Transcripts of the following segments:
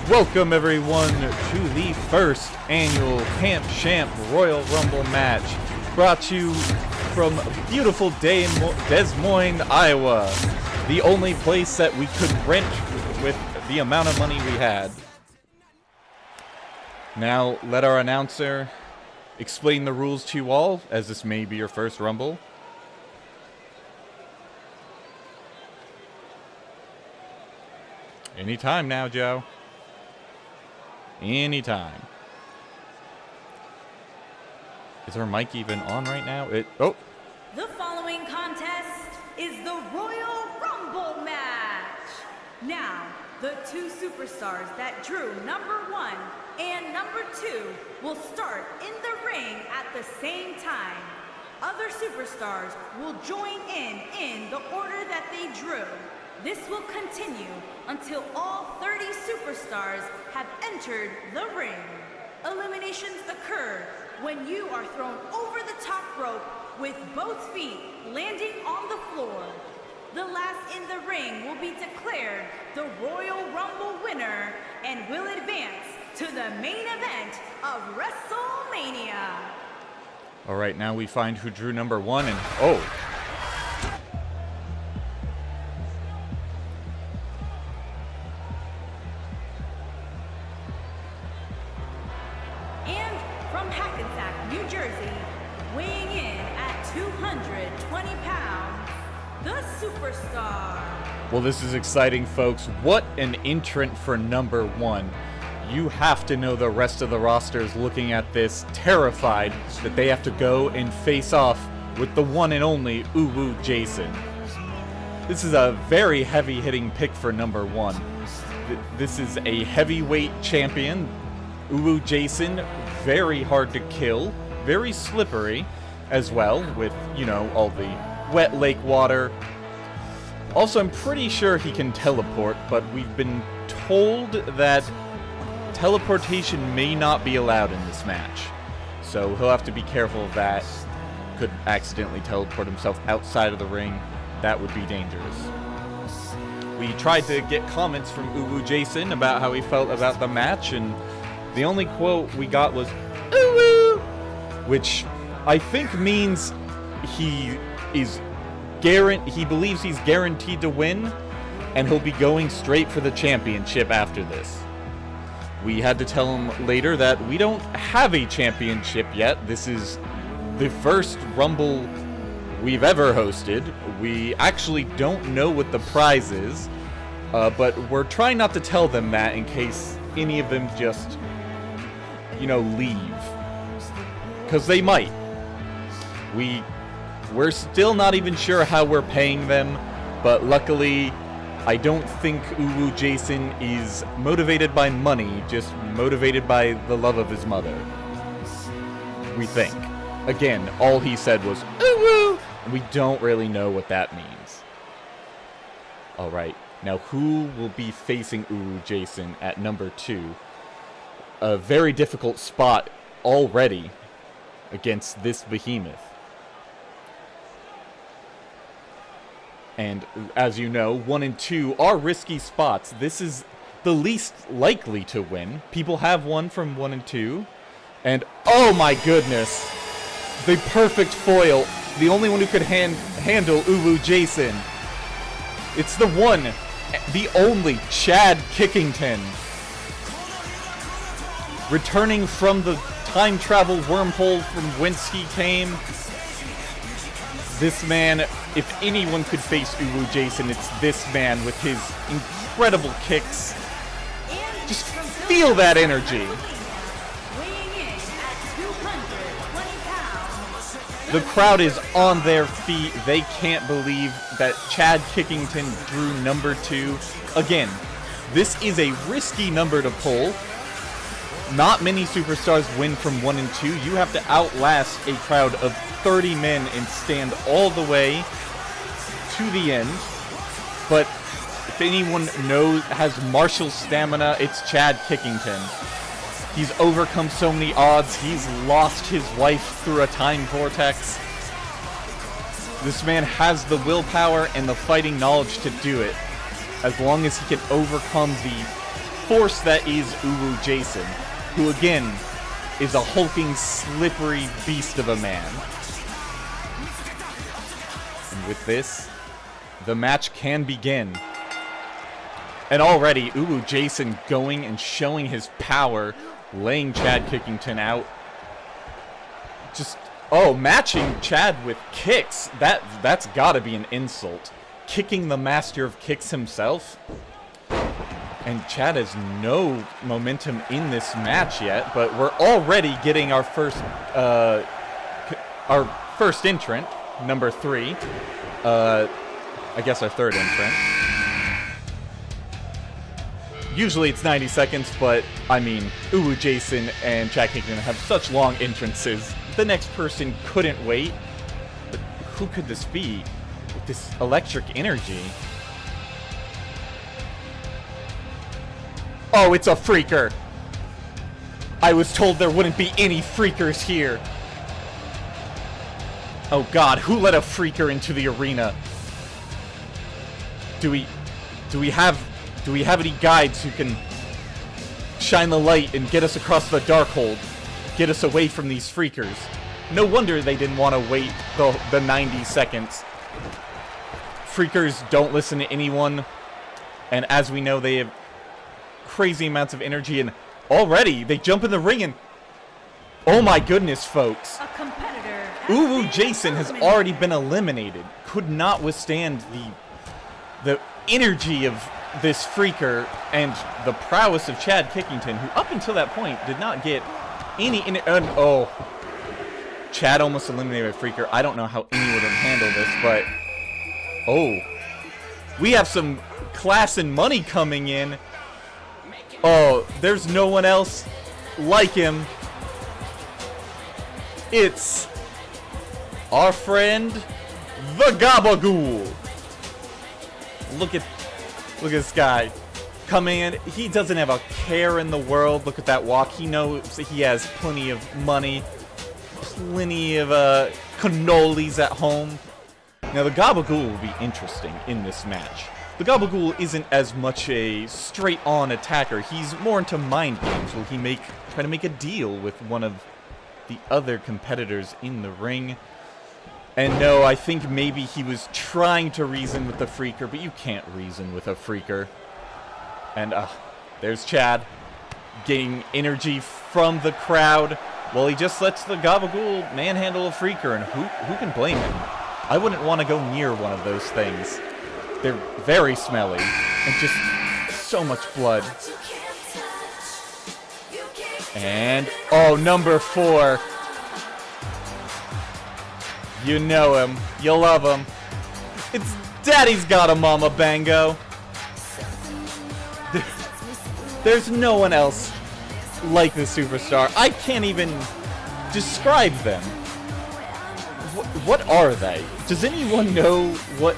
Welcome everyone to the first annual Camp Champ Royal Rumble match, brought to you from beautiful Des Moines, Iowa, the only place that we could rent with the amount of money we had. Now let our announcer explain the rules to you all, as this may be your first Rumble. Anytime now, Joe. Anytime. Is our mic even on right now? Oh. The following contest is the Royal Rumble match. Now, the two superstars that drew number 1 and number 2 will start in the ring at the same time. Other superstars will join in the order that they drew. This will continue until all 30 superstars have entered the ring. Eliminations occur when you are thrown over the top rope with both feet landing on the floor. The last in the ring will be declared the Royal Rumble winner and will advance to the main event of WrestleMania. All right, now we find who drew number 1 and oh. From Hackensack, New Jersey, weighing in at 220 pounds, the Superstar. Well, this is exciting, folks. What an entrant for number 1. You have to know the rest of the roster is looking at this, terrified that they have to go and face off with the one and only Uwu Jason. This is a very heavy-hitting pick for number 1. This is a heavyweight champion. Uwu Jason, very hard to kill, very slippery as well with, you know, all the wet lake water. Also, I'm pretty sure he can teleport, but we've been told that teleportation may not be allowed in this match. So he'll have to be careful of that. Could accidentally teleport himself outside of the ring. That would be dangerous. We tried to get comments from Uwu Jason about how he felt about the match, and the only quote we got was, "Ooh," which I think means he believes he's guaranteed to win, and he'll be going straight for the championship after this. We had to tell him later that we don't have a championship yet. This is the first Rumble we've ever hosted. We actually don't know what the prize is, but we're trying not to tell them that in case any of them just, you know, leave, because they might. We're still not even sure how we're paying them, but luckily I don't think Uwu Jason is motivated by money, just motivated by the love of his mother. We think. Again, all he said was "Uwu," and we don't really know what that means. Alright, now who will be facing Uwu Jason at number 2? A very difficult spot already against this behemoth. And as you know, 1 and 2 are risky spots. This is the least likely to win. People have won from 1 and 2. And oh my goodness, the perfect foil. The only one who could handle Uwu Jason. It's the one, the only Chad Kickington. Returning from the time travel wormhole from whence he came. This man, if anyone could face Uwu Jason, it's this man with his incredible kicks. Just feel that energy. The crowd is on their feet. They can't believe that Chad Kickington drew number 2. Again, this is a risky number to pull. Not many superstars win from 1 and 2. You have to outlast a crowd of 30 men and stand all the way to the end. But if anyone has martial stamina, it's Chad Kickington. He's overcome so many odds. He's lost his wife through a time vortex. This man has the willpower and the fighting knowledge to do it, as long as he can overcome the force that is Uwu Jason, who again is a hulking, slippery beast of a man. And with this, the match can begin. And already, Uwu Jason going and showing his power, laying Chad Kickington out. Just, matching Chad with kicks. That's gotta be an insult. Kicking the master of kicks himself. And Chad has no momentum in this match yet, but we're already getting our first entrant, number 3. I guess our third entrant. Usually it's 90 seconds, but I mean, Uwu Jason and Chad Kickington have such long entrances. The next person couldn't wait. But who could this be with this electric energy? Oh, it's a freaker. I was told there wouldn't be any freakers here. Oh god, who let a freaker into the arena? Do we have any guides who can shine the light and get us across the Darkhold? Get us away from these freakers. No wonder they didn't want to wait the 90 seconds. Freakers don't listen to anyone. And as we know, they have crazy amounts of energy. And already, they jump in the ring and... Oh my goodness, folks. A competitor Uwu Jason has already been eliminated. Could not withstand the energy of this freaker and the prowess of Chad Kickington, who up until that point did not get any... Chad almost eliminated a freaker. I don't know how anyone would handle this, but... Oh. We have some class and money coming in. Oh, there's no one else like him. It's our friend, the Gabagool. Look at this guy coming in. He doesn't have a care in the world. Look at that walk. He knows he has plenty of money, plenty of cannolis at home. Now the Gabagool will be interesting in this match. The Gabagool isn't as much a straight-on attacker. He's more into mind games. Will he try to make a deal with one of the other competitors in the ring? And no, I think maybe he was trying to reason with the freaker, but you can't reason with a freaker. And there's Chad getting energy from the crowd. Well, he just lets the Gabagool manhandle a freaker, and who can blame him? I wouldn't want to go near one of those things. They're very smelly, and just so much blood. And, number 4. You know him. You love him. It's Daddy's Got a Mama Bango. There's no one else like this superstar. I can't even describe them. What are they? Does anyone know what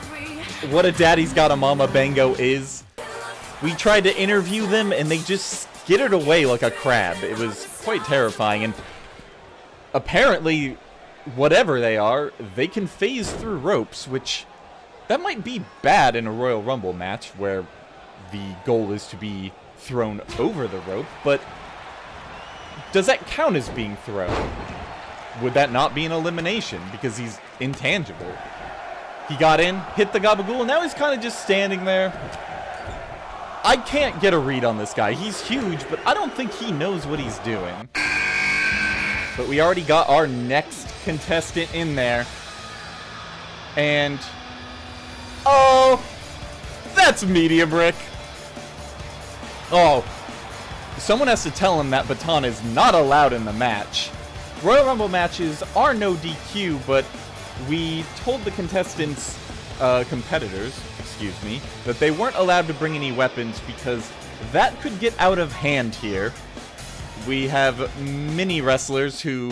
a Daddy's Got a Mama Bango is? We tried to interview them and they just skittered away like a crab. It was quite terrifying, and apparently, whatever they are, they can phase through ropes, which that might be bad in a Royal Rumble match where the goal is to be thrown over the rope, but does that count as being thrown? Would that not be an elimination because he's intangible? He got in, hit the Gabagool, and now he's kind of just standing there. I can't get a read on this guy. He's huge, but I don't think he knows what he's doing. But we already got our next contestant in there. And... oh! That's Medium Rick! Oh. Someone has to tell him that baton is not allowed in the match. Royal Rumble matches are no DQ, but we told the contestants, competitors, excuse me, that they weren't allowed to bring any weapons because that could get out of hand here. We have many wrestlers who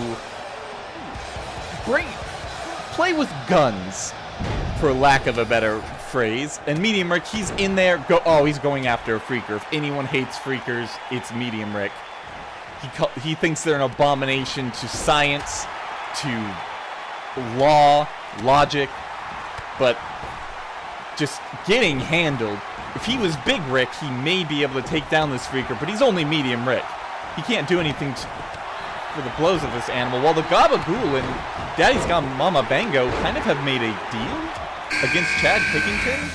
play with guns, for lack of a better phrase. And Medium Rick, he's in there. He's going after a freaker. If anyone hates freakers, it's Medium Rick. He thinks they're an abomination to science, to law, logic, but just getting handled. If he was Big Rick, he may be able to take down this Freaker, but he's only Medium Rick. He can't do anything for the blows of this animal, while the Gabagool and Daddy's Got Mama Bango kind of have made a deal against Chad Pickington.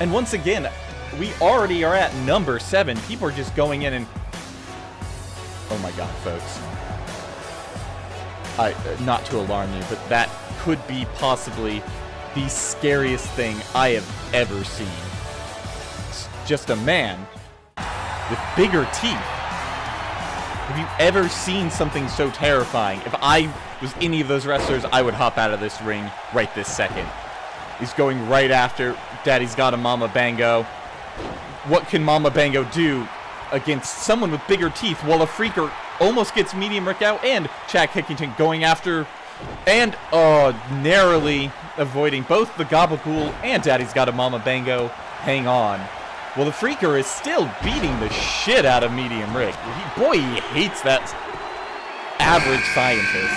And once again, we already are at number 7. People are just going in and... Oh my god, folks. Not to alarm you, but that could be possibly the scariest thing I have ever seen. It's just a man with bigger teeth. Have you ever seen something so terrifying? If I was any of those wrestlers, I would hop out of this ring right this second. He's going right after Daddy's Got a Mama Bango. What can Mama Bango do against someone with bigger teeth while a Freaker almost gets Medium Rick out, and Chad Pickington going after and narrowly avoiding both the Gabagool and Daddy's Got a Mama Bango. Hang on. Well, the Freaker is still beating the shit out of Medium Rick. Boy, he hates that average scientist.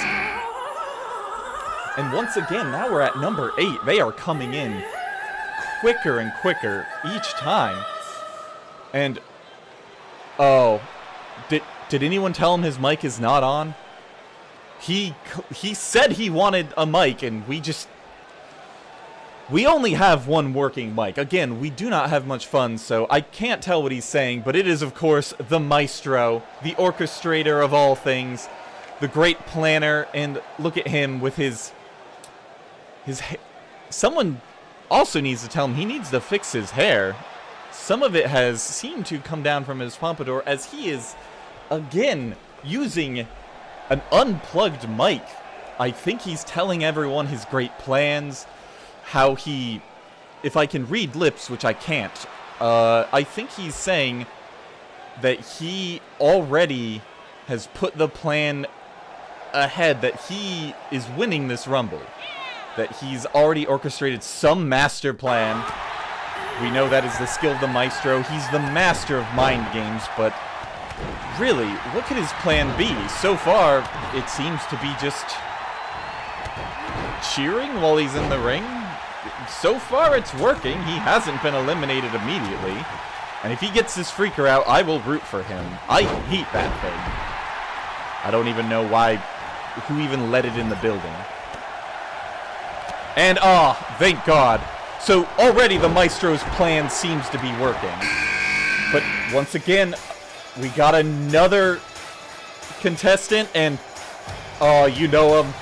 And once again, now we're at number 8. They are coming in quicker and quicker each time. And, oh, did anyone tell him his mic is not on? He said he wanted a mic, and we only have one working mic. Again, we do not have much fun, so I can't tell what he's saying, but it is, of course, the maestro, the orchestrator of all things, the great planner, and look at him with his someone also needs to tell him he needs to fix his hair. Some of it has seemed to come down from his pompadour as he is, again, using an unplugged mic. I think he's telling everyone his great plans, how he, if I can read lips, which I can't, I think he's saying that he already has put the plan ahead, that he is winning this Rumble, that he's already orchestrated some master plan. We know that is the skill of the maestro. He's the master of mind games, but really, what could his plan be? So far, it seems to be just cheering while he's in the ring. So far, it's working. He hasn't been eliminated immediately. And if he gets this Freaker out, I will root for him. I hate that thing. I don't even know who even let it in the building. And, thank God. So, already the Maestro's plan seems to be working. But, once again, we got another contestant, and, you know him.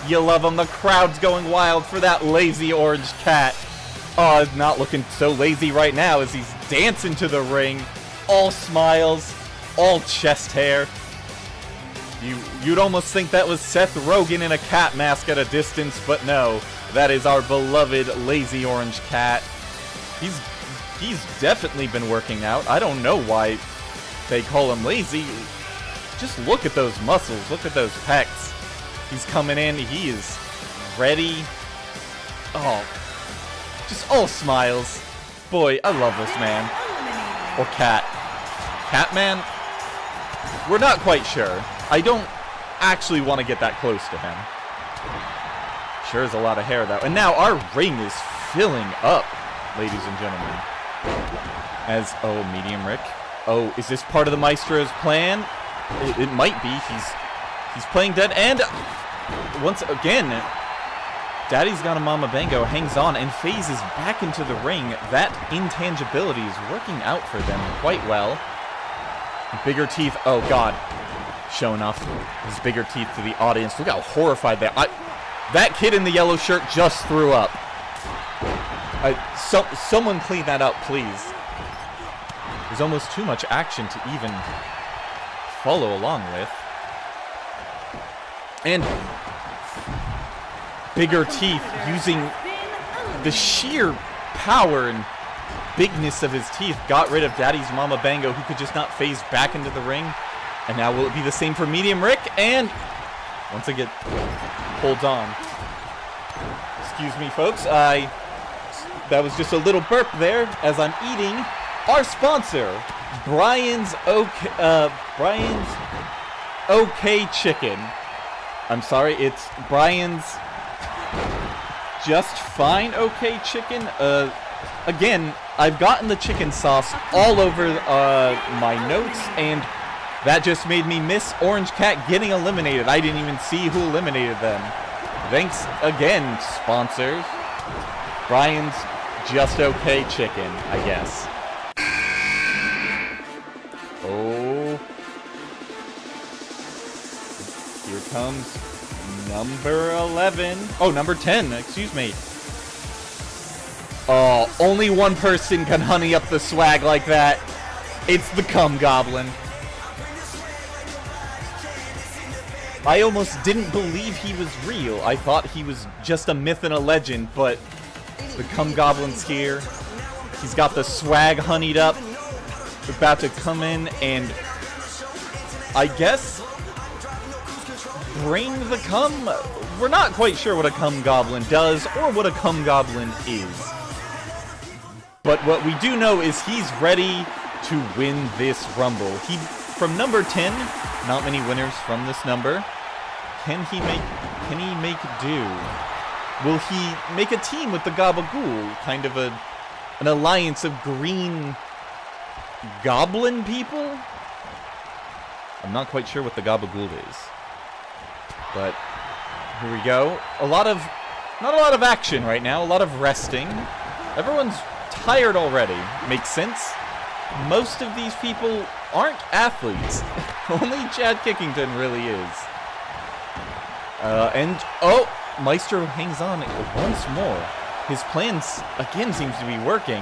You love him. The crowd's going wild for that lazy orange cat. Not looking so lazy right now as he's dancing to the ring. All smiles, all chest hair. You'd almost think that was Seth Rogen in a cat mask at a distance, but no. That is our beloved lazy orange cat. He's definitely been working out. I don't know why they call him lazy. Just look at those muscles. Look at those pecs. He's coming in. He is ready. Oh, just all smiles. Boy, I love this man. Or cat. Catman? We're not quite sure. I don't actually want to get that close to him. Sure is a lot of hair, though. And now our ring is filling up, ladies and gentlemen. As, Medium Rick. Oh, is this part of the Maestro's plan? It might be. He's playing dead. And once again, Daddy's Got a Mama Bango hangs on and phases back into the ring. That intangibility is working out for them quite well. Bigger teeth. Oh, God. Showing off his bigger teeth to the audience. Look how horrified they are. That kid in the yellow shirt just threw up. Someone clean that up, please. There's almost too much action to even follow along with. And bigger teeth, using the sheer power and bigness of his teeth, got rid of Daddy's Mama Bango, who could just not phase back into the ring. And now will it be the same for Medium Rick? And once again, holds on. Excuse me, folks. That was just a little burp there as I'm eating our sponsor, Brian's OK Chicken. I'm sorry, it's Brian's just fine, okay, chicken. Again, I've gotten the chicken sauce all over my notes, and that just made me miss Orange Cat getting eliminated. I didn't even see who eliminated them. Thanks again, sponsors. Brian's just okay chicken, I guess. Oh. Here comes number 11. Oh, number 10, excuse me. Oh, only one person can honey up the swag like that. It's the Cum Goblin. I almost didn't believe he was real. I thought he was just a myth and a legend, but the Cum Goblin's here. He's got the swag honeyed up. About to come in and, I guess, bring the cum. We're not quite sure what a Cum Goblin does or what a Cum Goblin is. But what we do know is he's ready to win this Rumble. From number 10, not many winners from this number. Can he make do? Will he make a team with the Gabagool? Kind of an alliance of green goblin people? I'm not quite sure what the Gabagool is. But here we go. Not a lot of action right now, a lot of resting. Everyone's tired already. Makes sense. Most of these people aren't athletes. Only Chad Kickington really is. Maestro hangs on once more. His plans again seems to be working,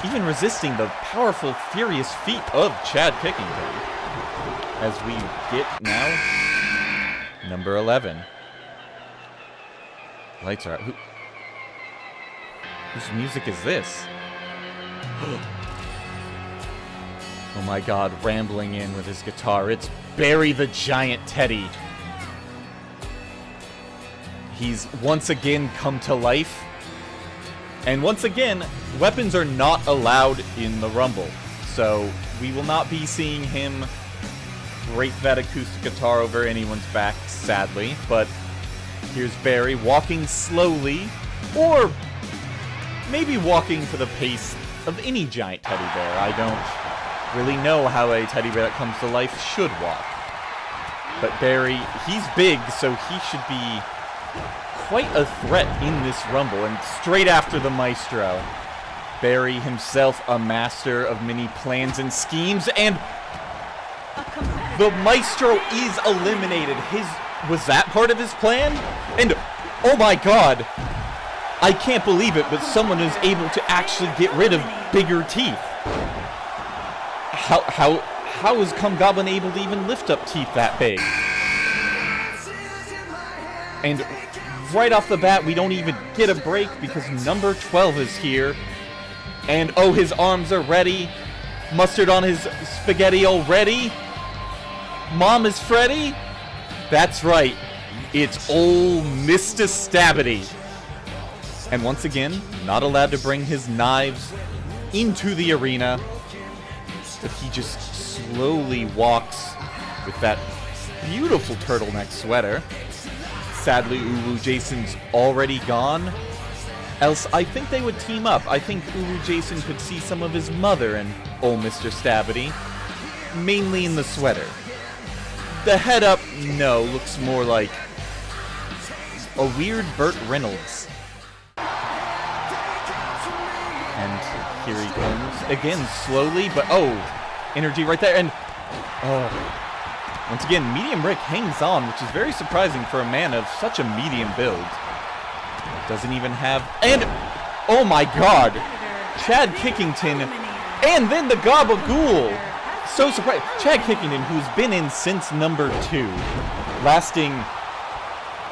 even resisting the powerful, furious feet of Chad Kickington. As we get now number 11. Lights are out. Whose music is this? Oh my god, rambling in with his guitar. It's Barry the Giant Teddy. He's once again come to life. And once again, weapons are not allowed in the Rumble. So we will not be seeing him break that acoustic guitar over anyone's back, sadly. But here's Barry walking slowly, or maybe walking for the pace of any giant teddy bear. I don't really know how a teddy bear that comes to life should walk. But Barry, he's big, so he should be quite a threat in this Rumble. And straight after the Maestro, Barry himself, a master of many plans and schemes, and the Maestro is eliminated. Was that part of his plan? And oh my god, I can't believe it, but someone is able to actually get rid of bigger teeth. How is Cum Goblin able to even lift up teeth that big? And right off the bat, we don't even get a break because number 12 is here. And oh, his arms are ready. Mustard on his spaghetti already. Mom is Freddy. That's right. It's old Mr. Stabity. And once again, not allowed to bring his knives into the arena. But he just slowly walks with that beautiful turtleneck sweater. Sadly, Ulu Jason's already gone. Else, I think they would team up. I think Ulu Jason could see some of his mother in old Mr. Stabity. Mainly in the sweater. The head up, no, looks more like a weird Burt Reynolds. And here he comes. Again, slowly, but oh, energy right there. And oh, once again, Medium Rick hangs on, which is very surprising for a man of such a medium build. Doesn't even have, and oh my god, Chad Kickington, and then the Gabagool. So surprised. Chad Kickington, who's been in since number 2, lasting,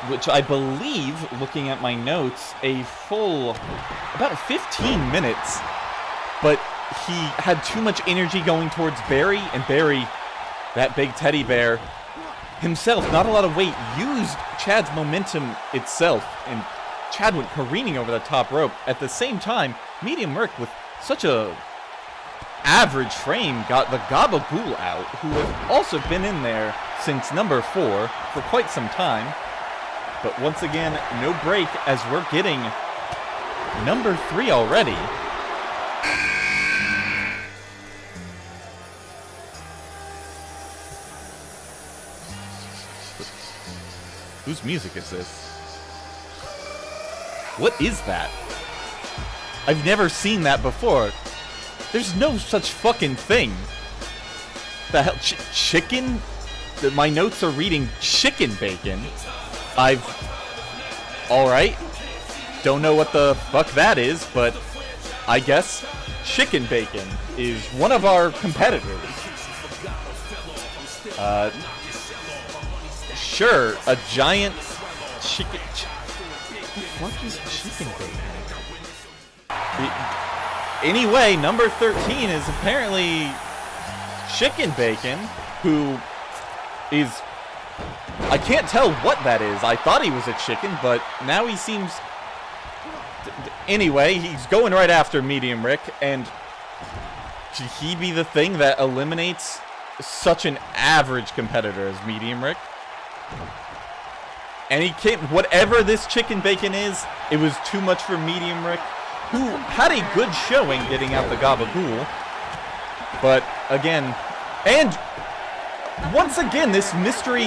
which I believe, looking at my notes, a full about 15 minutes. But he had too much energy going towards Barry, and Barry, that big teddy bear, himself, not a lot of weight, used Chad's momentum itself, and Chad went careening over the top rope. At the same time, Medium Rick, with such a average frame, got the Gabagool out, who has also been in there since number 4 for quite some time. But once again, no break as we're getting number 3 already. Whose music is this? What is that? I've never seen that before. There's no such fucking thing. The hell? Chicken? My notes are reading chicken bacon. Alright. Don't know what the fuck that is, but I guess chicken bacon is one of our competitors. Sure, a giant chicken... What is chicken bacon? Anyway, number 13 is apparently Chicken Bacon, who is... I can't tell what that is. I thought he was a chicken, but now he seems... Anyway, he's going right after Medium Rick, and should he be the thing that eliminates such an average competitor as Medium Rick? And he can't... Whatever this Chicken Bacon is, it was too much for Medium Rick, who had a good showing getting out the Gabagool. But, again... And, once again, this mystery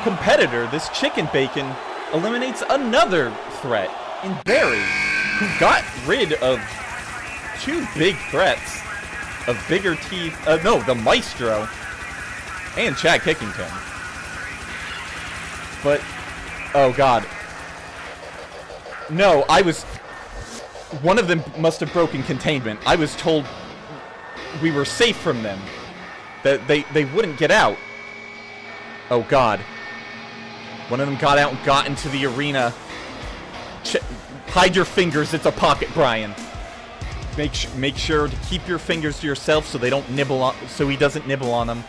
competitor, this Chicken Bacon, eliminates another threat in Barry, who got rid of 2 big threats of Bigger Teeth... no, the Maestro and Chad Kickington. But, oh god. No, one of them must have broken containment. I was told we were safe from them. That they wouldn't get out. Oh god. One of them got out and got into the arena. Hide your fingers, it's a pocket, Brian. Make sure to keep your fingers to yourself so they don't nibble on, so he doesn't nibble on them.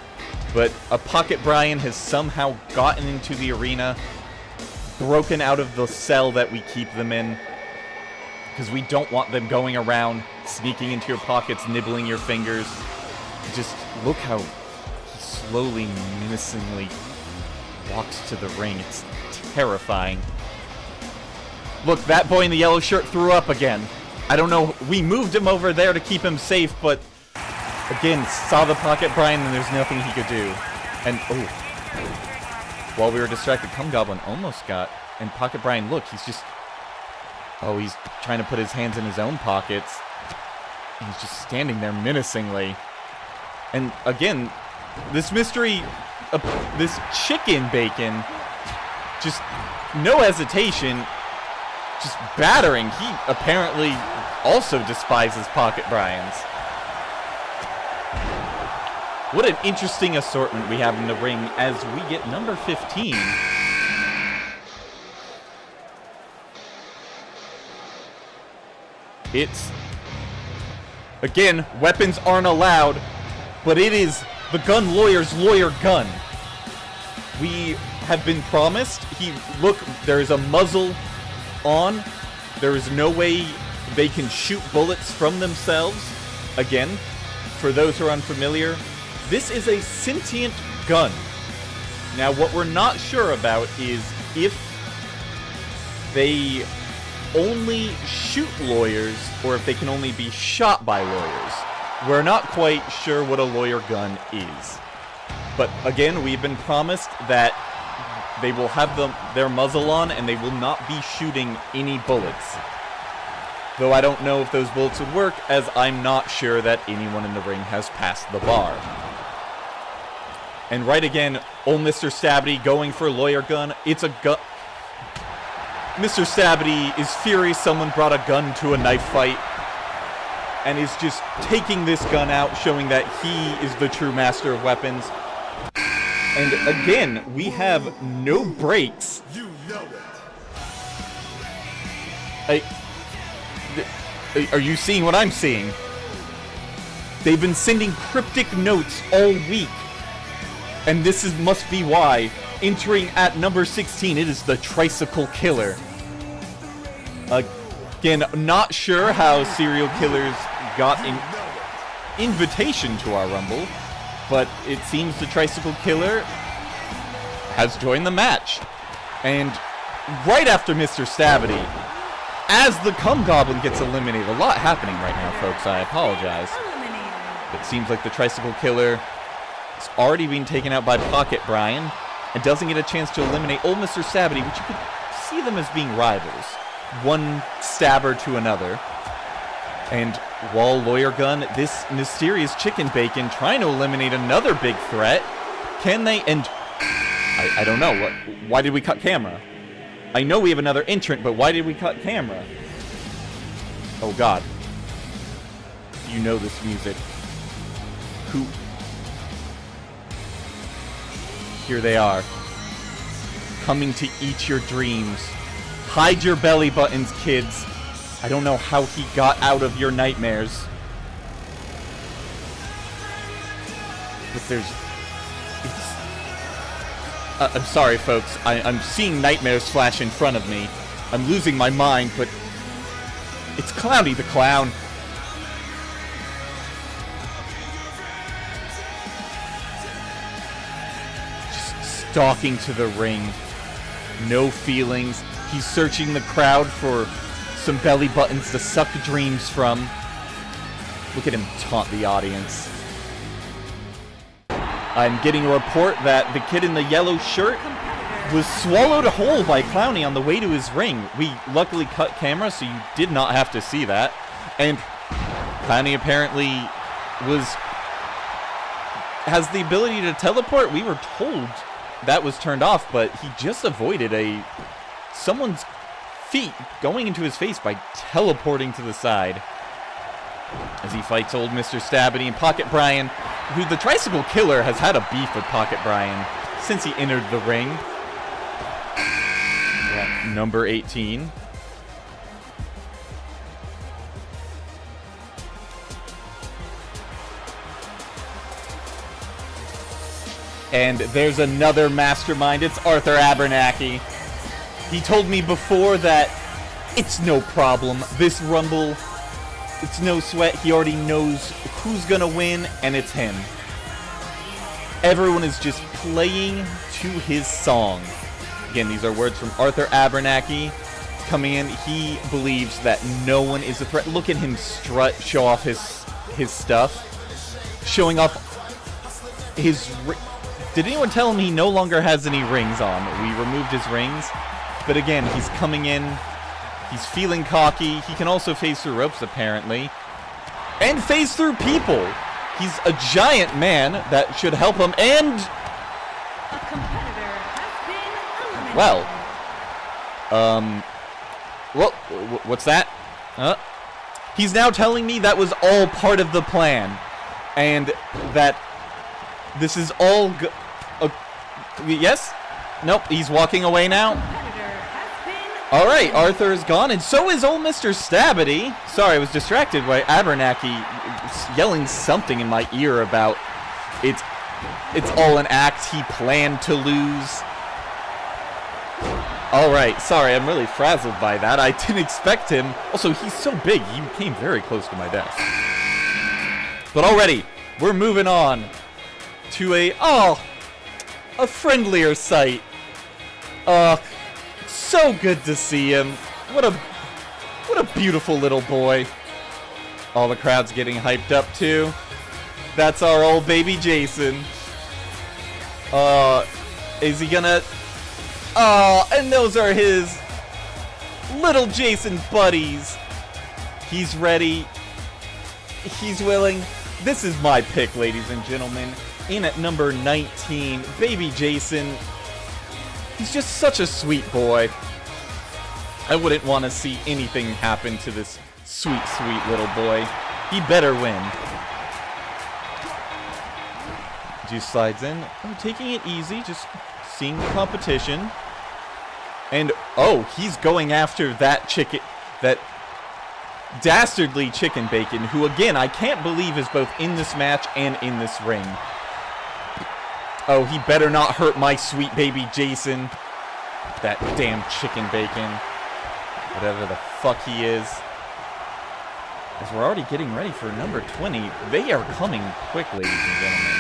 But a pocket Brian has somehow gotten into the arena, broken out of the cell that we keep them in, because we don't want them going around, sneaking into your pockets, nibbling your fingers. Just look how he slowly, menacingly walks to the ring. It's terrifying. Look, that boy in the yellow shirt threw up again. I don't know, we moved him over there to keep him safe, but again, saw the pocket Brian and there's nothing he could do. And, oh. While we were distracted, Cum Goblin almost got, and Pocket Brian, look, he's just... Oh, he's trying to put his hands in his own pockets. He's just standing there menacingly. And again, this mystery, this Chicken Bacon, just no hesitation, just battering. He apparently also despises Pocket Brian's. What an interesting assortment we have in the ring as we get number 15. It's... Again, weapons aren't allowed, but it is the gun lawyer's lawyer gun. We have been promised. Look, there is a muzzle on. There is no way they can shoot bullets from themselves. Again, for those who are unfamiliar, this is a sentient gun. Now, what we're not sure about is if they only shoot lawyers or if they can only be shot by lawyers. We're not quite sure what a lawyer gun is. But again, we've been promised that they will have their muzzle on and they will not be shooting any bullets. Though I don't know if those bullets would work, as I'm not sure that anyone in the ring has passed the bar. And right again, old Mr. Stabity going for a lawyer gun. It's a gun. Mr. Stabity is furious someone brought a gun to a knife fight and is just taking this gun out, showing that he is the true master of weapons. And again, we have no breaks. You know it. Are you seeing what I'm seeing? They've been sending cryptic notes all week. And this must be why. Entering at number 16, it is the Tricycle Killer. Again, not sure how serial killers got an invitation to our Rumble, but it seems the Tricycle Killer has joined the match. And right after Mr. Stabity, as the Cum Goblin gets eliminated. A lot happening right now, folks. I apologize. It seems like the Tricycle Killer has already been taken out by Pocket Brian and doesn't get a chance to eliminate old Mr. Stabity, which you could see them as being rivals. One stabber to another. And while Lawyer Gun, this mysterious Chicken Bacon, trying to eliminate another big threat. Can they? And I don't know. Why did we cut camera? I know we have another entrant, but why did we cut camera? Oh, God. You know this music. Who? Here they are. Coming to eat your dreams. Hide your belly buttons, kids. I don't know how he got out of your nightmares. But there's... I'm sorry, folks. I'm seeing nightmares flash in front of me. I'm losing my mind, but... It's Clowny the Clown. Just stalking to the ring. No feelings. He's searching the crowd for some belly buttons to suck dreams from. Look at him taunt the audience. I'm getting a report that the kid in the yellow shirt was swallowed whole by Clowny on the way to his ring. We luckily cut camera, so you did not have to see that. And Clowny apparently has the ability to teleport. We were told that was turned off, but he just avoided someone's feet going into his face by teleporting to the side. As he fights old Mr. Stabity and Pocket Brian, who the Tricycle Killer has had a beef with Pocket Brian since he entered the ring. Yeah, number 18. And there's another mastermind. It's Arthur Abernathy. He told me before that it's no problem. This Rumble, it's no sweat. He already knows who's gonna win, and it's him. Everyone is just playing to his song. Again, these are words from Arthur Abernathy coming in. He believes that no one is a threat. Look at him strut, show off his stuff. Showing off his... Did anyone tell him he no longer has any rings on? We removed his rings. But again, he's coming in. He's feeling cocky. He can also phase through ropes, apparently. And phase through people. He's a giant man that should help him. And... A competitor has been eliminated. What's that? He's now telling me that was all part of the plan. And that this is all... yes? Nope, he's walking away now. Alright, Arthur is gone, and so is old Mr. Stabity. Sorry, I was distracted by Abernathy yelling something in my ear about it's all an act, he planned to lose. Alright, sorry, I'm really frazzled by that. I didn't expect him. Also, he's so big, he came very close to my desk. But already, we're moving on to a friendlier sight. So good to see him. What a beautiful little boy. All the crowd's getting hyped up too. That's our old baby Jason. Is he gonna... and those are his little Jason buddies. He's ready. He's willing. This is my pick, ladies and gentlemen. In at number 19, baby Jason. He's just such a sweet boy. I wouldn't want to see anything happen to this sweet, sweet little boy. He better win. Juice slides in. Oh, taking it easy, just seeing the competition. And, he's going after that dastardly Chicken Bacon, who, again, I can't believe is both in this match and in this ring. Oh, he better not hurt my sweet baby Jason. That damn Chicken Bacon. Whatever the fuck he is. As we're already getting ready for number 20, they are coming quick, ladies and gentlemen.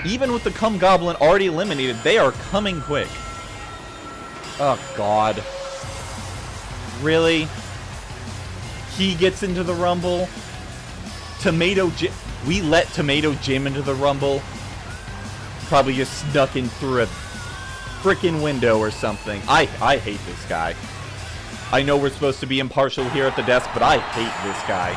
Even with the Cum Goblin already eliminated, they are coming quick. Oh, God. Really? He gets into the Rumble. We let Tomato Jim into the Rumble. Probably just snuck in through a frickin' window or something. I hate this guy. I know we're supposed to be impartial here at the desk, but I hate this guy.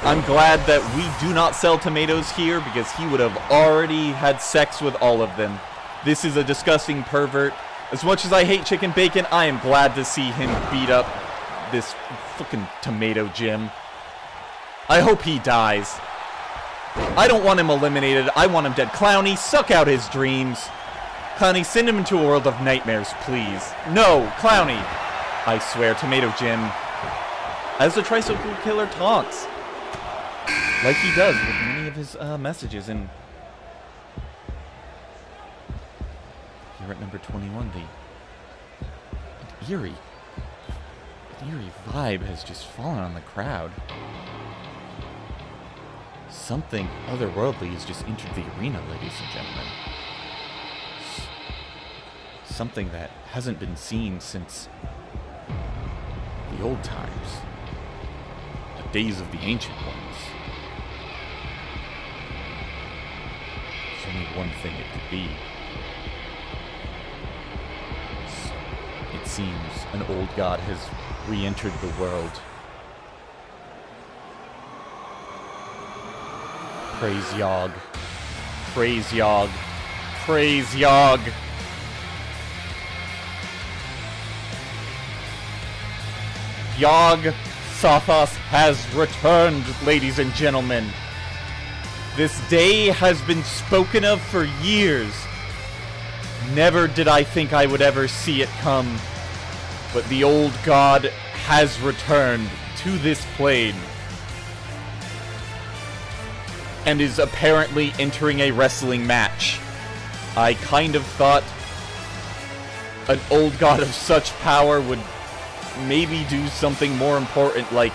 I'm glad that we do not sell tomatoes here because he would have already had sex with all of them. This is a disgusting pervert. As much as I hate Chicken Bacon, I am glad to see him beat up this fucking Tomato Jim. I hope he dies. I don't want him eliminated. I want him dead. Clowny, suck out his dreams. Clowny, send him into a world of nightmares, please. No, Clowny. I swear, Tomato Jim. As the Tricycle Killer taunts. Like he does with many of his messages. And here at number 21, the eerie vibe has just fallen on the crowd. Something otherworldly has just entered the arena, ladies and gentlemen. Something that hasn't been seen since the old times. The days of the ancient ones. There's only one thing it could be. It seems an old god has re-entered the world. Praise Yogg. Praise Yogg. Praise Yogg. Yogg Sothos has returned, ladies and gentlemen. This day has been spoken of for years. Never did I think I would ever see it come. But the old god has returned to this plane. And is apparently entering a wrestling match. I kind of thought an old god of such power would maybe do something more important, like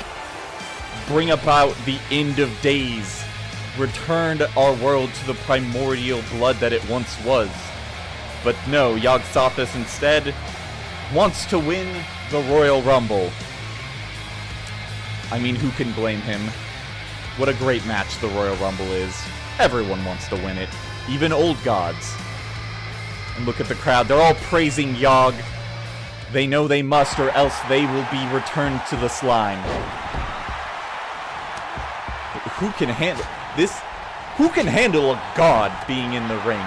bring about the end of days, return our world to the primordial blood that it once was. But no, Yogg Sothos instead wants to win the Royal Rumble. I mean, who can blame him? What a great match the Royal Rumble is. Everyone wants to win it, even old gods. And look at the crowd, they're all praising Yogg. They know they must, or else they will be returned to the slime. But who can handle this? Who can handle a god being in the ring?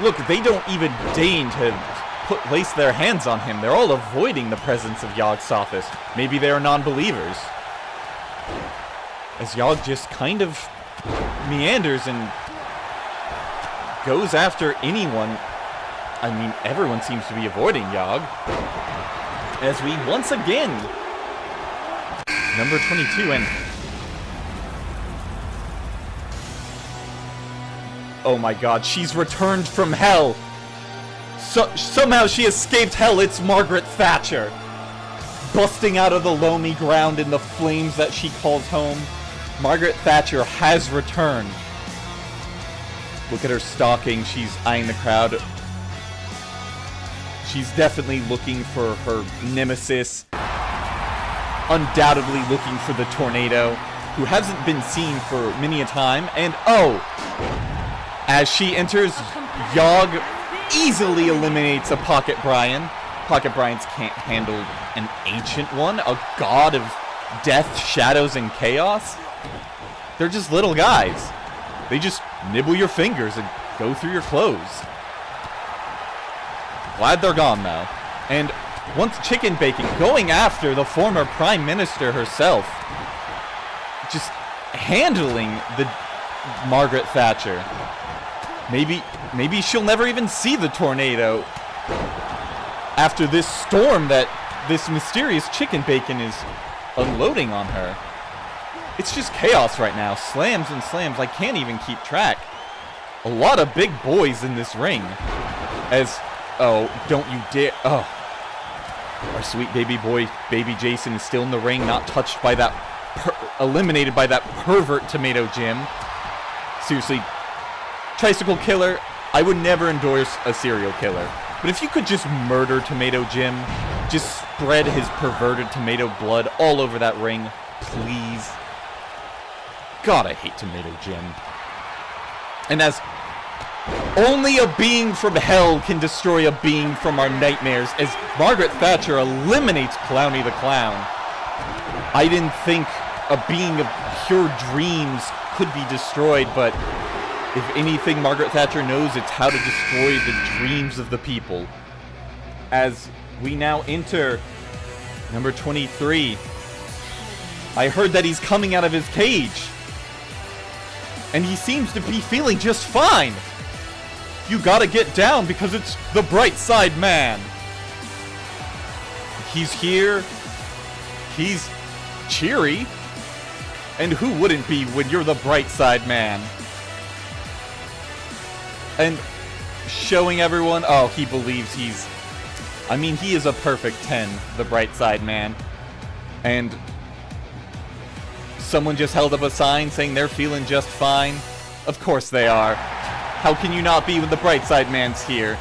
Look, they don't even deign to place their hands on him. They're all avoiding the presence of Yogg Sothos. Maybe they are non-believers. As Yogg just kind of meanders and goes after anyone. I mean, everyone seems to be avoiding Yogg. As we once again, number 22, and oh my god, she's returned from hell. Somehow she escaped hell. It's Margaret Thatcher. Busting out of the loamy ground in the flames that she calls home. Margaret Thatcher has returned. Look at her stalking. She's eyeing the crowd. She's definitely looking for her nemesis. Undoubtedly looking for the Tornado, who hasn't been seen for many a time. And oh, as she enters, Yogg easily eliminates a Pocket Brian. Pocket Brians can't handle an ancient one, a god of death, shadows, and chaos. They're just little guys. They just nibble your fingers and go through your clothes. Glad they're gone, though. And once Chicken Bacon going after the former Prime Minister herself. Just handling the Margaret Thatcher. Maybe she'll never even see the Tornado after this storm that this mysterious Chicken Bacon is unloading on her. It's just chaos right now. Slams and slams. I can't even keep track. A lot of big boys in this ring. As, oh, don't you dare. Oh. Our sweet baby boy, Baby Jason, is still in the ring, not touched by that, eliminated by that pervert Tomato Jim. Seriously, Tricycle Killer, I would never endorse a serial killer. But if you could just murder Tomato Jim, just spread his perverted tomato blood all over that ring, please. God, I hate Tomato Jim. And as only a being from hell can destroy a being from our nightmares, as Margaret Thatcher eliminates Clowny the Clown. I didn't think a being of pure dreams could be destroyed, but if anything Margaret Thatcher knows, it's how to destroy the dreams of the people. As we now enter number 23, I heard that he's coming out of his cage, and he seems to be feeling just fine. You gotta get down because it's the Bright Side Man. He's here. He's cheery. And who wouldn't be when you're the Bright Side Man? And showing everyone, oh, he believes he's... I mean, he is a perfect 10, the Bright Side Man. And someone just held up a sign saying they're feeling just fine. Of course they are. How can you not be when the Bright Side Man's here?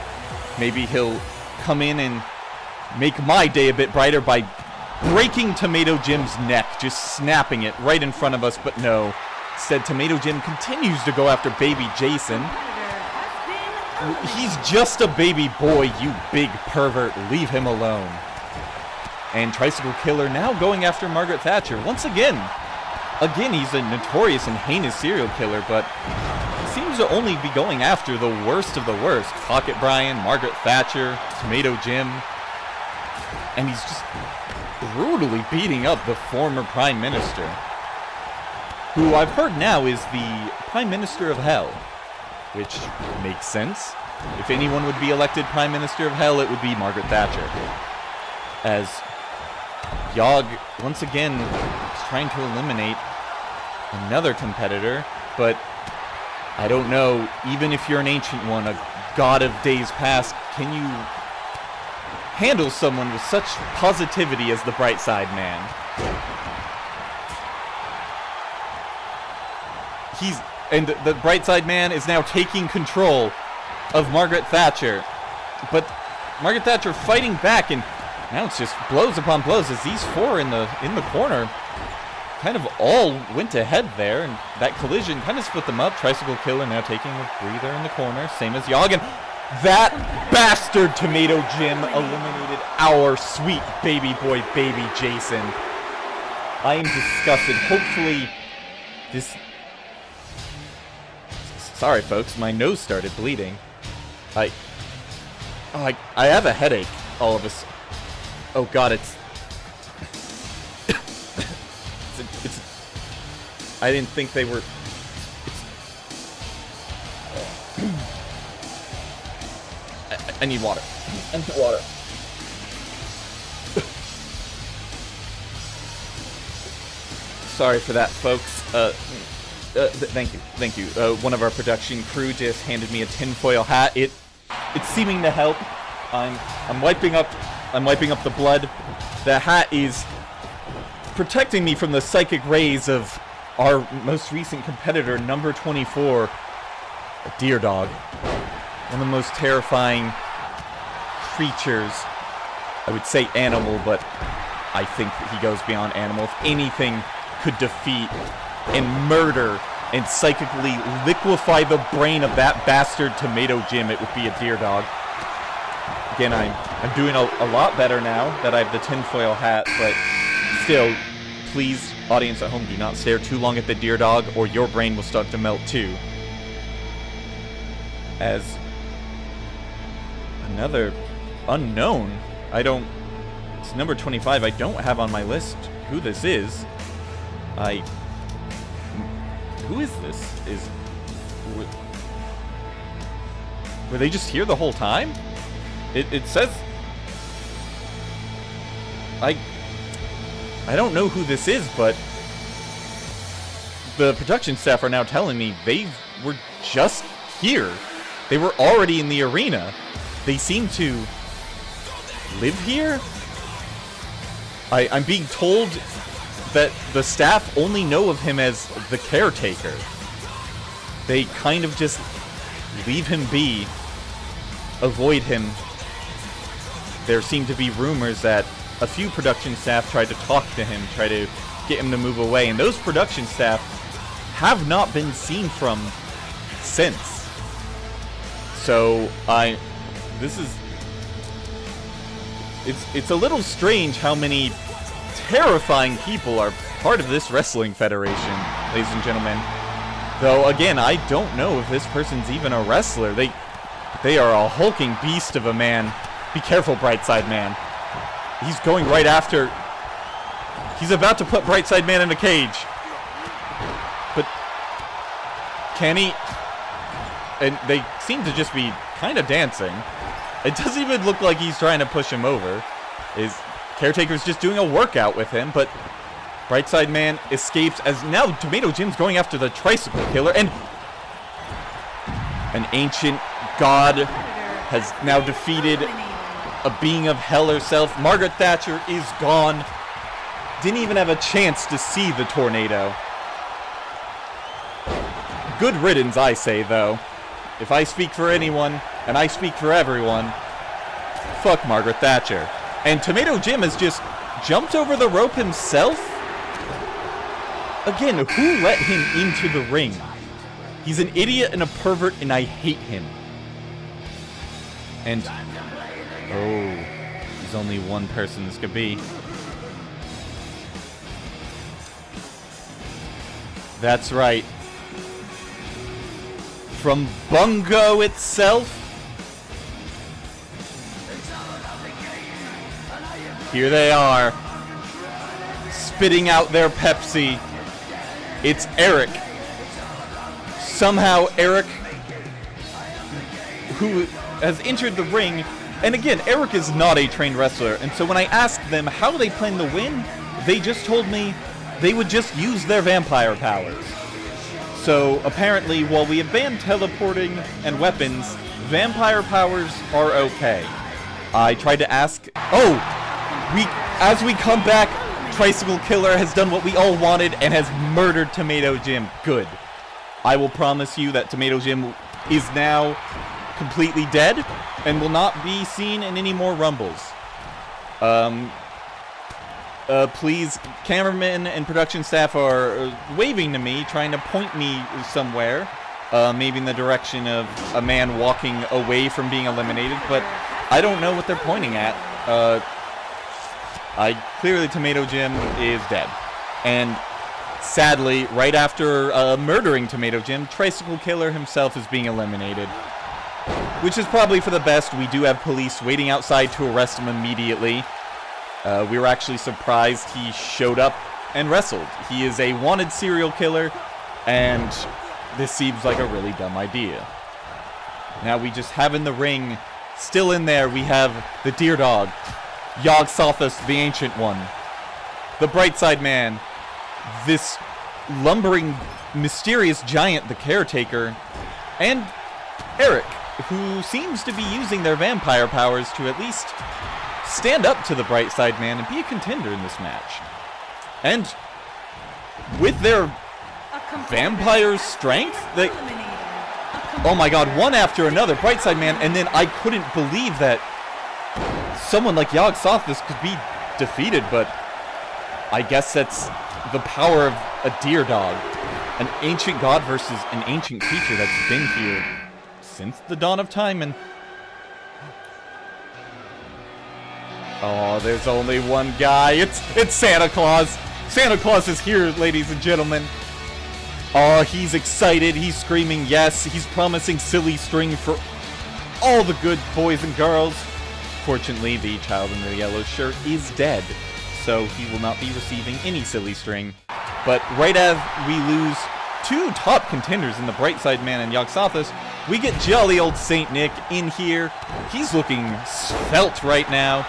Maybe he'll come in and make my day a bit brighter by breaking Tomato Jim's neck, just snapping it right in front of us, but no. Instead, Tomato Jim continues to go after baby Jason. He's just a baby boy, you big pervert. Leave him alone. And Tricycle Killer now going after Margaret Thatcher. Once again. Again, he's a notorious and heinous serial killer, but seems to only be going after the worst of the worst. Pocket Brian, Margaret Thatcher, Tomato Jim. And he's just brutally beating up the former Prime Minister, who I've heard now is the Prime Minister of Hell, which makes sense. If anyone would be elected Prime Minister of Hell, it would be Margaret Thatcher. As Yogg, once again, is trying to eliminate another competitor, but I don't know, even if you're an Ancient One, a god of days past, can you handle someone with such positivity as the Bright Side Man? And the Bright Side Man is now taking control of Margaret Thatcher, but Margaret Thatcher fighting back, and now it's just blows upon blows as these four in the corner kind of all went to head there, and that collision kind of split them up. Tricycle Killer now taking a breather in the corner, same as Yogg, and that bastard Tomato Jim eliminated our sweet baby boy, baby Jason. I am disgusted. Hopefully this... Sorry folks, my nose started bleeding. I have a headache all of a sudden. Oh god, it's I didn't think they were... I need water. I need water. Sorry for that, folks. Thank you. One of our production crew just handed me a tinfoil hat. It's seeming to help. I'm wiping up the blood. The hat is protecting me from the psychic rays of our most recent competitor, number 24, a deer dog. One of the most terrifying creatures. I would say animal, but I think that he goes beyond animal. If anything could defeat and murder and psychically liquefy the brain of that bastard Tomato Jim, it would be a deer dog. Again, I'm doing a lot better now that I have the tinfoil hat, but still, please, audience at home, do not stare too long at the deer dog or your brain will start to melt too. As another unknown, it's number 25, I don't have on my list who this is. Who is this? Were they just here the whole time? It says... I don't know who this is, but the production staff are now telling me they were just here. They were already in the arena. They seem to live here? I'm being told that the staff only know of him as the caretaker. They kind of just leave him be, avoid him. there seemed to be rumors that a few production staff tried to talk to him, try to get him to move away, and those production staff have not been seen from since. So it's a little strange how many terrifying people are part of this wrestling federation, ladies and gentlemen. Though again, I don't know if this person's even a wrestler. They are a hulking beast of a man. Be careful, Brightside Man. He's going right after. He's about to put Brightside Man in a cage. But can he? And they seem to just be kind of dancing. It doesn't even look like he's trying to push him over. His Caretaker's just doing a workout with him, but Brightside Man escapes as now Tomato Jim's going after the Tricycle Killer, and an ancient god has now defeated a being of hell herself. Margaret Thatcher is gone. Didn't even have a chance to see the tornado. Good riddance, I say, though. If I speak for anyone, and I speak for everyone, fuck Margaret Thatcher. And Tomato Jim has just jumped over the rope himself? Again, who let him into the ring? He's an idiot and a pervert, and I hate him. And oh, there's only one person this could be. That's right. From Bungo itself. Here they are, spitting out their Pepsi. It's Eric. Somehow Eric, who has entered the ring, and again, Eric is not a trained wrestler, and so when I asked them how they plan to win, they just told me they would just use their vampire powers. So apparently, while we have banned teleporting and weapons, vampire powers are okay. I tried to ask, as we come back, Tricycle Killer has done what we all wanted and has murdered Tomato Jim. Good. I will promise you that Tomato Jim is now completely dead and will not be seen in any more Rumbles. Please, cameramen and production staff are waving to me, trying to point me somewhere, maybe in the direction of a man walking away from being eliminated, but I don't know what they're pointing at. Clearly Tomato Jim is dead. And sadly, right after murdering Tomato Jim, Tricycle Killer himself is being eliminated. Which is probably for the best. We do have police waiting outside to arrest him immediately. We were actually surprised he showed up and wrestled. He is a wanted serial killer, and this seems like a really dumb idea. Now we just have in the ring, still in there, we have the Deer Dog, Yog-Sothoth, the Ancient One, the Brightside Man, this lumbering, mysterious giant, the Caretaker, and Eric, who seems to be using their vampire powers to at least stand up to the Brightside Man and be a contender in this match. And with their vampire strength, oh my god, one after another, Brightside Man, and then I couldn't believe that someone like Yog-Sothoth could be defeated, but I guess that's the power of a Deer Dog. An ancient god versus an ancient creature that's been here since the dawn of time, and oh, there's only one guy. It's Santa Claus. Santa Claus is here, ladies and gentlemen. Oh, he's excited. He's screaming yes. He's promising silly string for all the good boys and girls. Fortunately, the child in the yellow shirt is dead, so he will not be receiving any silly string. But right as we lose two top contenders in the Brightside Man and Yog-Sothoth, we get jolly old Saint Nick in here. He's looking svelte right now.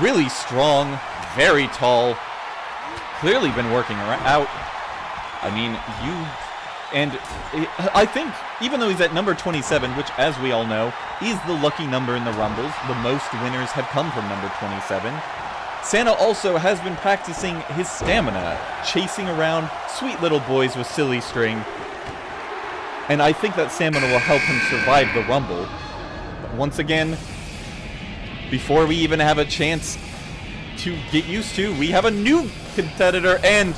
Really strong, very tall, clearly been working out. I mean, I think, even though he's at number 27, which, as we all know, is the lucky number in the Rumbles, the most winners have come from number 27, Santa also has been practicing his stamina, chasing around sweet little boys with silly string, and I think that stamina will help him survive the Rumble. But once again, before we even have a chance to get used to, we have a new competitor, and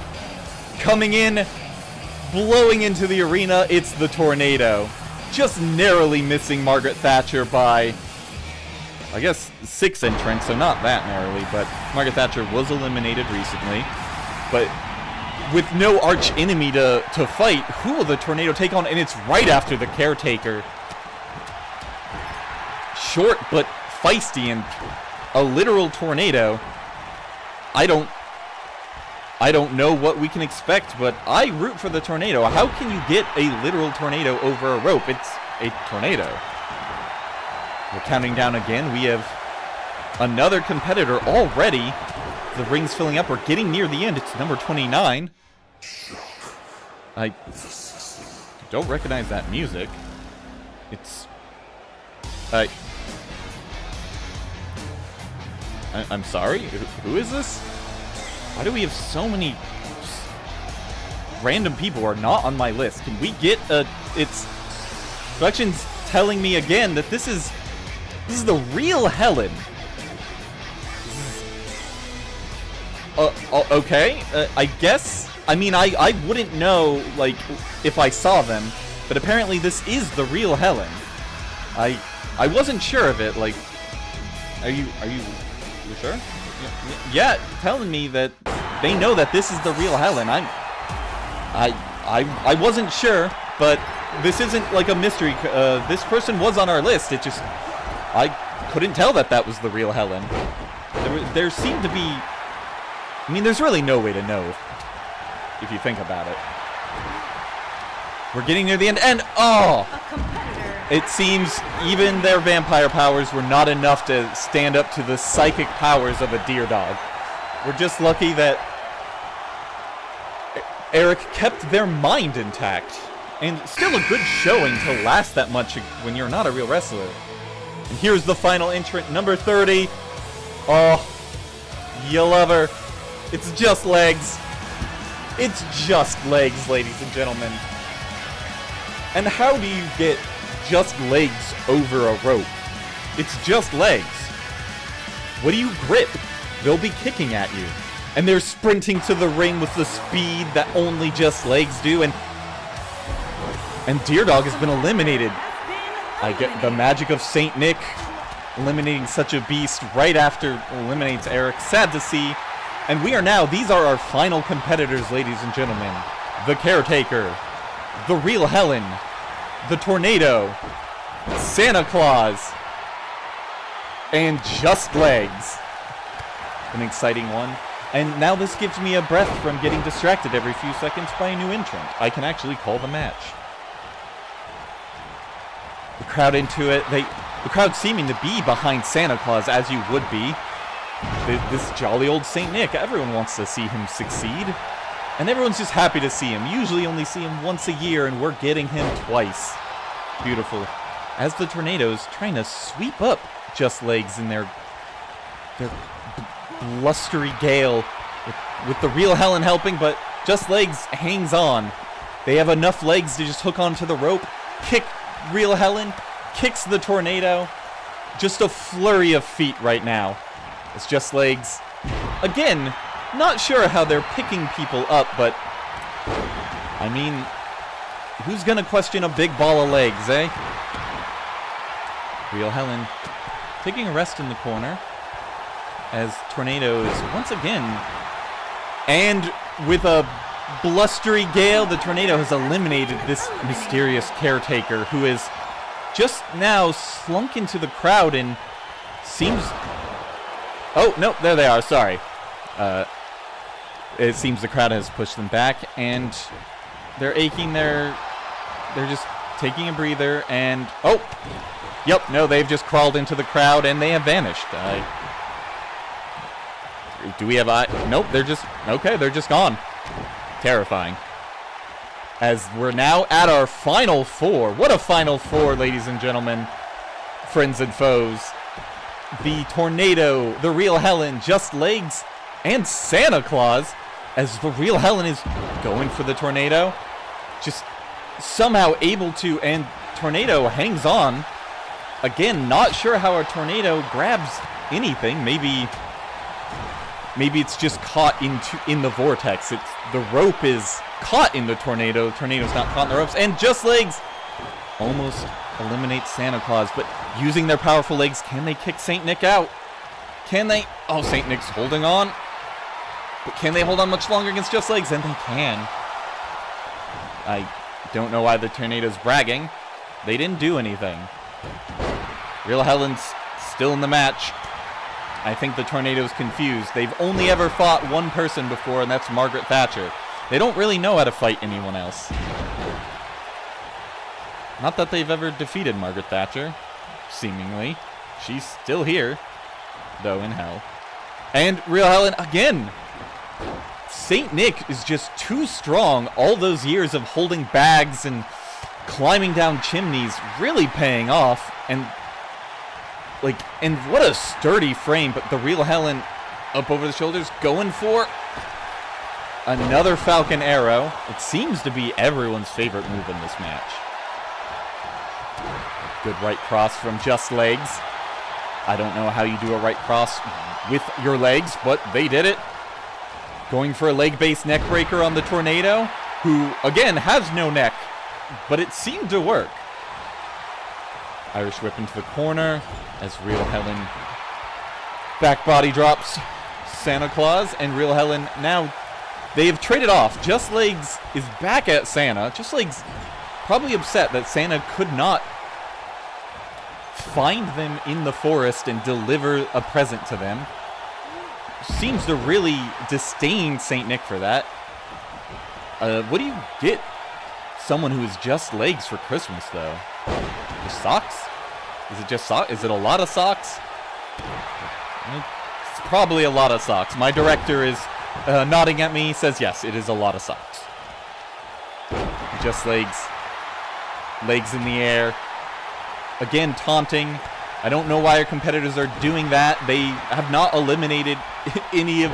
coming in, blowing into the arena, it's the Tornado. Just narrowly missing Margaret Thatcher by, I guess, 6 entrants, so not that narrowly, but Margaret Thatcher was eliminated recently. But with no arch enemy to fight, who will the Tornado take on? And it's right after the Caretaker. Short but feisty and a literal tornado. I don't know what we can expect, but I root for the Tornado. How can you get a literal tornado over a rope? It's a tornado. We're counting down again. We have another competitor already. The ring's filling up. We're getting near the end. It's number 29. I don't recognize that music. It's... I'm sorry? Who is this? Why do we have so many random people who are not on my list? Can we get it's... Production's telling me again that this is the real Helen. Okay. I guess. I mean, I wouldn't know, like, if I saw them, but apparently this is the real Helen. I wasn't sure of it. Like, are you sure? Yeah, telling me that they know that this is the real Helen. I wasn't sure, but this isn't like a mystery. This person was on our list. It just, I couldn't tell that was the real Helen. There seemed to be, I mean, there's really no way to know if you think about it. We're getting near the end, and it seems even their vampire powers were not enough to stand up to the psychic powers of a deer dog. We're just lucky that Eric kept their mind intact. And still a good showing to last that much when you're not a real wrestler. And here's the final entrant, number 30. Oh, you love her. It's just legs. It's just legs, ladies and gentlemen. And how do you get just legs over a rope? It's just legs. What do you grip? They'll be kicking at you. And they're sprinting to the ring with the speed that only just legs do, and Deer Dog has been eliminated. I get the magic of Saint Nick eliminating such a beast right after eliminates Eric. Sad to see. And we are now, these are our final competitors, ladies and gentlemen. The Caretaker, the real Helen, the Tornado, Santa Claus, and Just Legs. An exciting one. And now this gives me a breath from getting distracted every few seconds by a new entrant. I can actually call the match. The crowd into it. The crowd seeming to be behind Santa Claus, as you would be. This jolly old Saint Nick. Everyone wants to see him succeed. And everyone's just happy to see him. Usually only see him once a year, and we're getting him twice. Beautiful. As the Tornadoes trying to sweep up Just Legs in their blustery gale, with the real Helen helping, but Just Legs hangs on. They have enough legs to just hook onto the rope, kick real Helen, kicks the Tornado. Just a flurry of feet right now. It's Just Legs. Again, not sure how they're picking people up, but I mean, who's gonna question a big ball of legs, eh? Real Helen taking a rest in the corner as Tornadoes once again, and with a blustery gale, the Tornado has eliminated this mysterious Caretaker, who is just now slunk into the crowd and seems... Oh, no, there they are, sorry. It seems the crowd has pushed them back, and they're aching, they're just taking a breather, and... Oh! Yep, no, they've just crawled into the crowd, and they have vanished. Do we have eye? Nope, they're just... Okay, they're just gone. Terrifying. As we're now at our final four. What a final four, ladies and gentlemen. Friends and foes. The Tornado, the real Helen, Just Legs, and Santa Claus. As the real Helen is going for the Tornado. Just somehow able to, and Tornado hangs on. Again, not sure how a Tornado grabs anything. Maybe it's just caught in the vortex. The rope is caught in the tornado. The tornado's not caught in the ropes. And Just Legs almost eliminates Santa Claus. But using their powerful legs, can they kick St. Nick out? Can they? Oh, St. Nick's holding on. But can they hold on much longer against Just Legs? And they can. I don't know why the tornado's bragging. They didn't do anything. Real Helen's still in the match. I think the tornado's confused. They've only ever fought one person before, and that's Margaret Thatcher. They don't really know how to fight anyone else. Not that they've ever defeated Margaret Thatcher, seemingly. She's still here, though in hell. And Real Helen, again, St. Nick is just too strong. All those years of holding bags and climbing down chimneys really paying off. And what a sturdy frame, but the Real Helen up over the shoulders, going for another Falcon Arrow. It seems to be everyone's favorite move in this match. Good right cross from Just Legs. I don't know how you do a right cross with your legs, but they did it. Going for a leg-based neck breaker on the Tornado, who, again, has no neck, but it seemed to work. Irish whip into the corner as Real Helen back body drops Santa Claus, and Real Helen now, they have traded off. Just Legs is back at Santa. Just Legs probably upset that Santa could not find them in the forest and deliver a present to them. Seems to really disdain St. Nick for that. What do you get someone who is Just Legs for Christmas, though? Just socks? Is it just socks? Is it a lot of socks? It's probably a lot of socks. My director is nodding at me, says yes, it is a lot of socks. Just Legs. Legs in the air. Again, taunting. I don't know why our competitors are doing that. They have not eliminated any of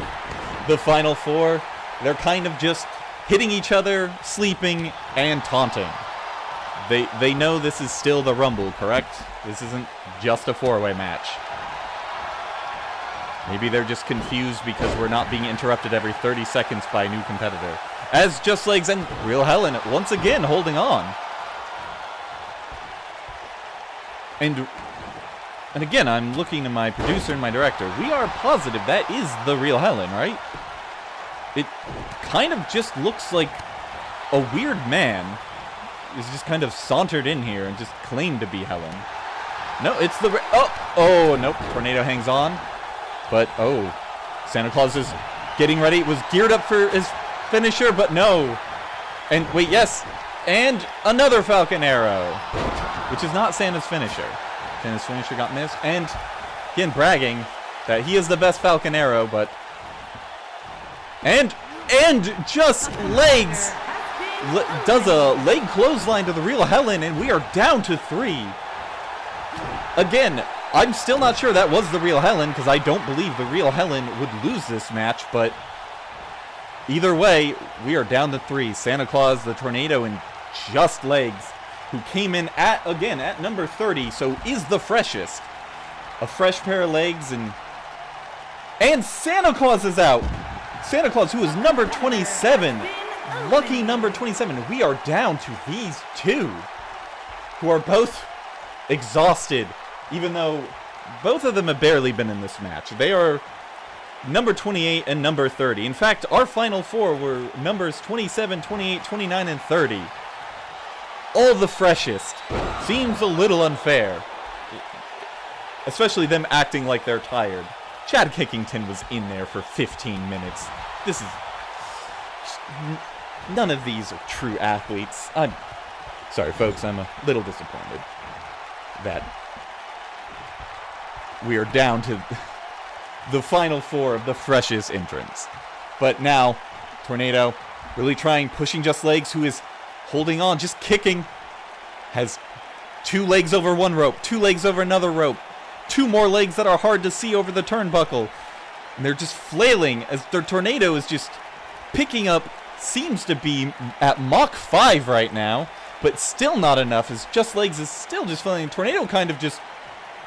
the final four. They're kind of just hitting each other, sleeping, and taunting. They know this is still the Rumble, correct? This isn't just a four-way match. Maybe they're just confused because we're not being interrupted every 30 seconds by a new competitor. As Just Legs and Real Helen once again holding on. And again, I'm looking to my producer and my director. We are positive that is the Real Helen, right? It kind of just looks like a weird man is just kind of sauntered in here and just claimed to be Helen. No, it's the... Oh, nope. Tornado hangs on. But, Santa Claus is getting ready. It was geared up for his finisher, but no. And, wait, yes. And another Falcon Arrow, which is not Santa's finisher. Santa's finisher got missed. And, again, bragging that he is the best Falcon Arrow, but... And Just Legs does a leg clothesline to the Real Helen, and we are down to 3. Again, I'm still not sure that was the Real Helen, because I don't believe the Real Helen would lose this match, but either way, we are down to 3. Santa Claus, the Tornado, and Just Legs, who came in at number 30, so is the freshest. A fresh pair of legs, and Santa Claus is out. Santa Claus, who is number 27. Lucky number 27. We are down to these two, who are both exhausted, even though both of them have barely been in this match. They are number 28 and number 30. In fact, our final four were numbers 27, 28, 29, and 30. All the freshest. Seems a little unfair. Especially them acting like they're tired. Chad Kickington was in there for 15 minutes. This is... None of these are true athletes. I'm sorry, folks. I'm a little disappointed that we are down to the final four of the freshest entrants. But now, Tornado really trying, pushing Just Legs, who is holding on, just kicking. Has 2 legs over one rope, 2 legs over another rope, 2 more legs that are hard to see over the turnbuckle. And they're just flailing as their Tornado is just picking up, seems to be at Mach 5 right now, but still not enough, as Just Legs is still just flailing. Tornado kind of just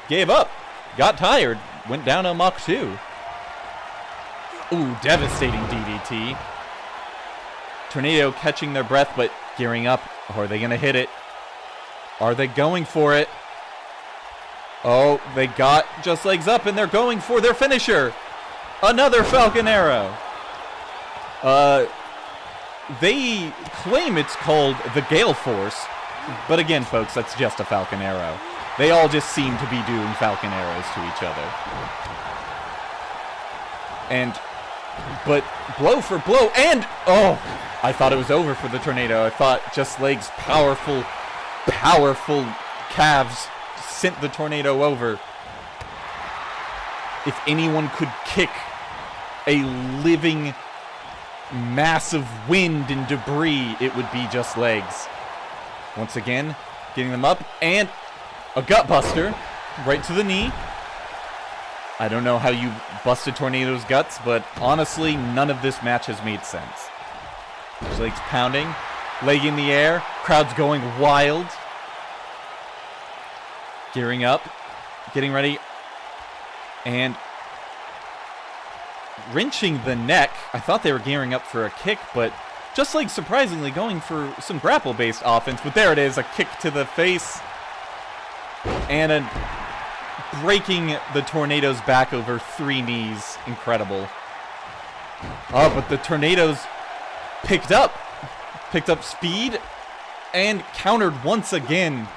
gave up, got tired, went down on Mach 2. Ooh, devastating DDT. Tornado catching their breath, but gearing up. Or are they going to hit it? Are they going for it? Oh, they got Just Legs up, and they're going for their finisher. Another Falcon Arrow. They claim it's called the Gale Force, but again, folks, that's just a Falcon Arrow. They all just seem to be doing Falcon Arrows to each other. But blow for blow, and oh, I thought it was over for the Tornado. I thought Just Legs' powerful calves sent the Tornado over. If anyone could kick a living mass of wind and debris, it would be Just Legs. Once again, getting them up, and a gut buster right to the knee. I don't know how you busted Tornado's guts, but honestly, none of this match has made sense. Just Legs pounding, leg in the air, crowd's going wild. Gearing up, getting ready, and wrenching the neck. I thought they were gearing up for a kick, but Just Legs surprisingly going for some grapple-based offense. But there it is, a kick to the face, and breaking the Tornado's back over 3 knees. Incredible. Oh, but the Tornadoes picked up speed and countered once again.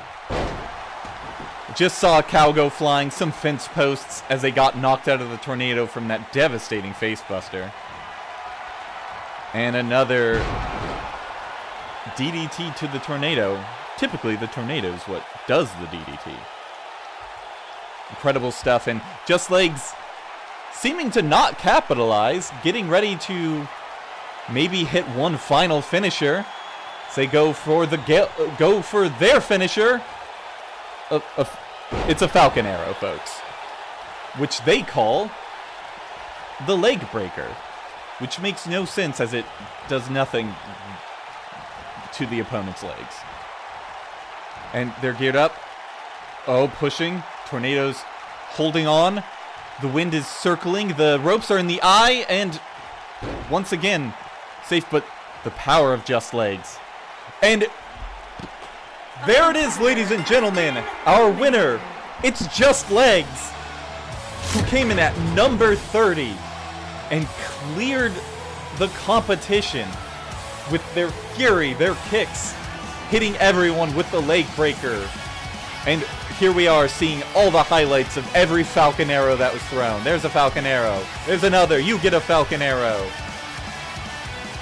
Just saw a cow go flying, some fence posts as they got knocked out of the Tornado from that devastating facebuster. And another DDT to the Tornado. Typically, the Tornado is what does the DDT. Incredible stuff, and Just Legs seeming to not capitalize, getting ready to maybe hit one final finisher. So they go for their finisher. It's a Falcon Arrow, folks, which they call the Leg Breaker, which makes no sense as it does nothing to the opponent's legs. And they're geared up. Oh, pushing. Tornado's holding on. The wind is circling. The ropes are in the eye, and once again, safe, but the power of Just Legs. And there it is, ladies and gentlemen, our winner. It's Just Legs, who came in at number 30 and cleared the competition with their fury, their kicks, hitting everyone with the Leg Breaker. And here we are seeing all the highlights of every Falcon Arrow that was thrown. There's a Falcon Arrow. There's another. You get a Falcon Arrow.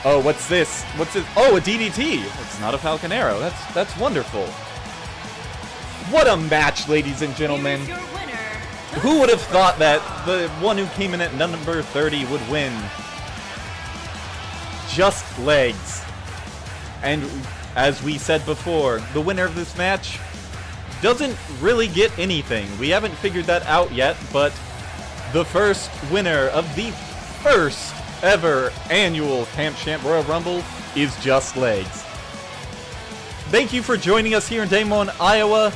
Oh, what's this? What's this? Oh, a DDT. It's not a Falcon Arrow. That's wonderful. What a match, ladies and gentlemen. Who would have thought that the one who came in at number 30 would win? Just Legs. And as we said before, the winner of this match doesn't really get anything. We haven't figured that out yet, but the first winner of the first ever annual Camp Champ Royal Rumble is Just Legs. Thank you for joining us here in Des Moines, Iowa.